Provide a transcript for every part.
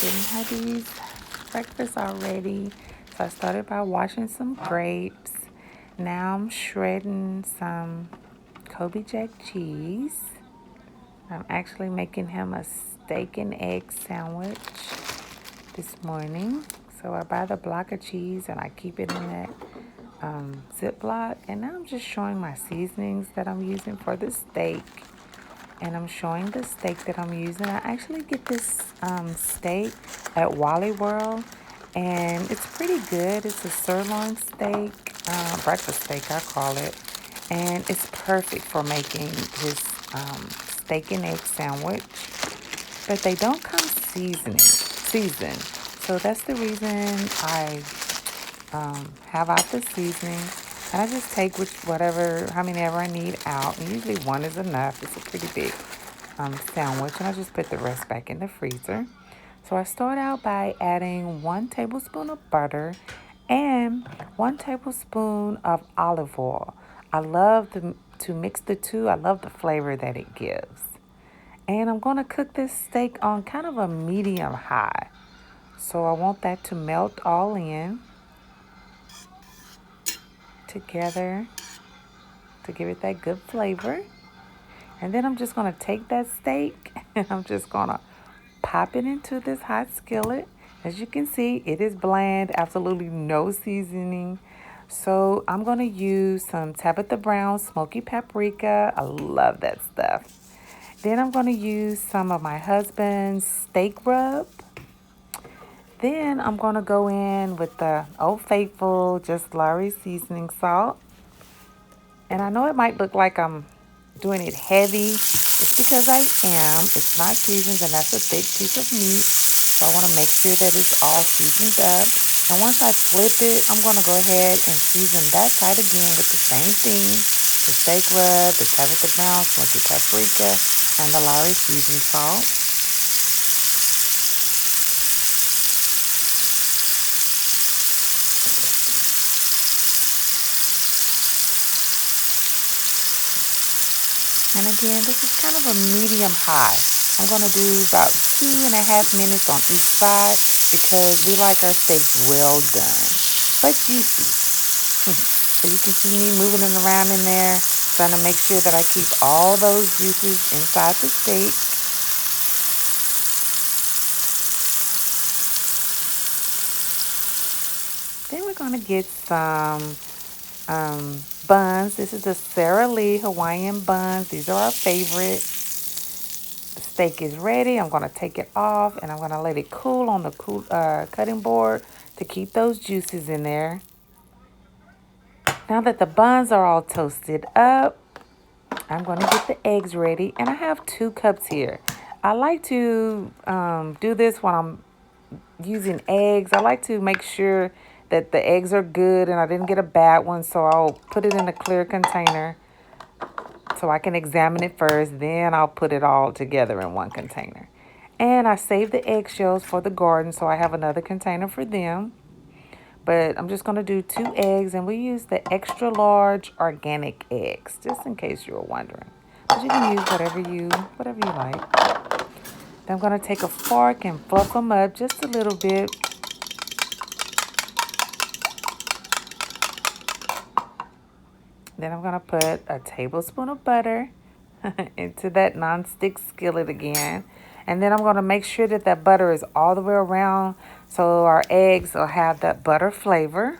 getting Hubby's breakfast already. So I started by washing some grapes. Now I'm shredding some Kobe Jack cheese. I'm actually making him a steak and egg sandwich this morning. So I buy the block of cheese and I keep it in that Ziploc. And now I'm just showing my seasonings that I'm using for the steak. And I'm showing the steak that I'm using. I actually get this steak at Wally World, and it's pretty good. It's a sirloin steak, breakfast steak I call it, and it's perfect for making his steak and egg sandwich. But they don't come seasoned, so that's the reason I have out the seasoning. And I just take how many ever I need out. And usually one is enough. It's a pretty big sandwich. And I just put the rest back in the freezer. So I start out by adding 1 tablespoon of butter and 1 tablespoon of olive oil. I love to mix the two. I love the flavor that it gives. And I'm going to cook this steak on kind of a medium high. So I want that to melt all in together to give it that good flavor. And then I'm just going to take that steak and I'm just going to pop it into this hot skillet. As you can see, it is bland, absolutely no seasoning. So I'm going to use some Tabitha Brown smoky paprika. I love that stuff. Then I'm going to use some of my husband's steak rub. Then I'm going to go in with the Old Faithful, just Lawry's seasoning salt. And I know it might look like I'm doing it heavy. It's because I am. It's not seasoned, and that's a thick piece of meat. So I want to make sure that it's all seasoned up. And once I flip it, I'm going to go ahead and season that side again with the same thing. The steak rub, the Tabitha Brown smoky paprika, and the Lawry seasoning salt. And again, this is kind of a medium high. I'm going to do about 2.5 minutes on each side because we like our steaks well done, but juicy. So you can see me moving it around in there, trying to make sure that I keep all those juices inside the steak. Then we're going to get some buns. This is the Sara Lee Hawaiian buns. These are our favorite. The steak is ready. I'm going to take it off and I'm going to let it cool on the cutting board to keep those juices in there. Now that the buns are all toasted up, I'm going to get the eggs ready. And I have 2 cups here. I like to do this when I'm using eggs. I like to make sure that the eggs are good and I didn't get a bad one. So I'll put it in a clear container so I can examine it first. Then I'll put it all together in one container. And I save the eggshells for the garden, so I have another container for them. But I'm just going to do 2 eggs, and we use the extra large organic eggs, just in case you were wondering. But you can use whatever you like. Then I'm going to take a fork and fluff them up just a little bit. Then I'm going to put a tablespoon of butter into that nonstick skillet again. And then I'm going to make sure that that butter is all the way around so our eggs will have that butter flavor.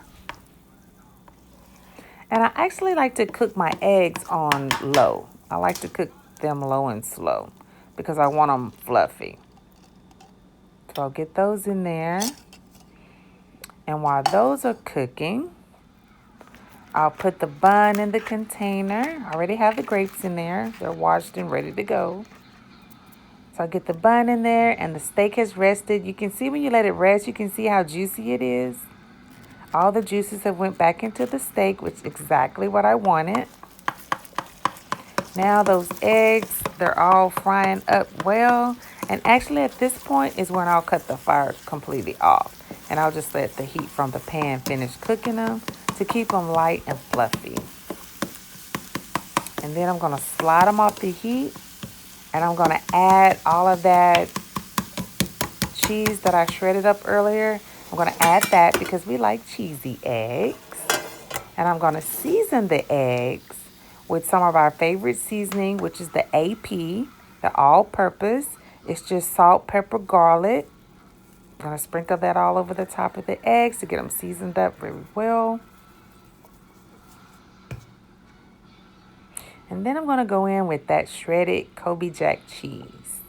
And I actually like to cook my eggs on low. I like to cook them low and slow because I want them fluffy. So I'll get those in there. And while those are cooking, I'll put the bun in the container. I already have the grapes in there. They're washed and ready to go. So I get the bun in there and the steak has rested. You can see when you let it rest, you can see how juicy it is. All the juices have went back into the steak, which is exactly what I wanted. Now those eggs, they're all frying up well. And actually at this point is when I'll cut the fire completely off. And I'll just let the heat from the pan finish cooking them to keep them light and fluffy. And then I'm going to slide them off the heat. And I'm going to add all of that cheese that I shredded up earlier. I'm going to add that because we like cheesy eggs. And I'm going to season the eggs with some of our favorite seasoning, which is the AP, the all-purpose. It's just salt, pepper, garlic. I'm going to sprinkle that all over the top of the eggs to get them seasoned up very well. And then I'm going to go in with that shredded Kobe Jack cheese.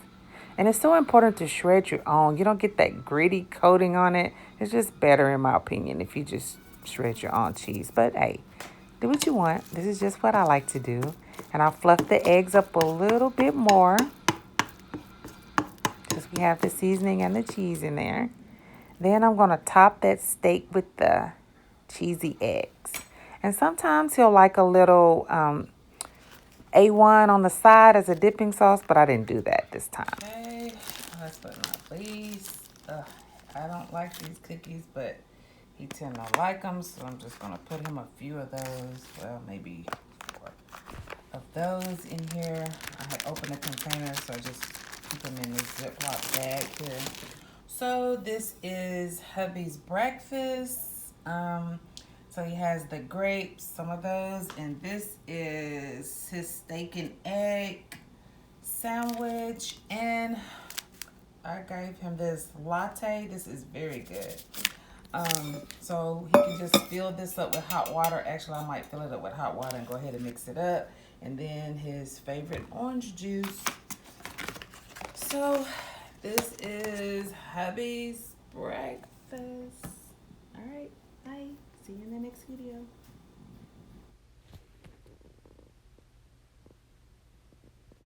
And it's so important to shred your own. You don't get that gritty coating on it. It's just better, in my opinion, if you just shred your own cheese. But hey, do what you want. This is just what I like to do. And I'll fluff the eggs up a little bit more because we have the seasoning and the cheese in there. Then I'm going to top that steak with the cheesy eggs. And sometimes he'll like a little A1 on the side as a dipping sauce, but I didn't do that this time. Okay, last but not least, I don't like these cookies, but he tend to like them, so I'm just going to put him a few of those, well, maybe 4 of those in here. I had opened a container, so I just keep them in this Ziploc bag here. So this is hubby's breakfast. So he has the grapes, some of those, and this is his steak and egg sandwich, and I gave him this latte. This is very good. So he can just fill this up with hot water. Actually, I might fill it up with hot water and go ahead and mix it up. And then his favorite orange juice. So this is hubby's breakfast. All right, bye. See you in the next video.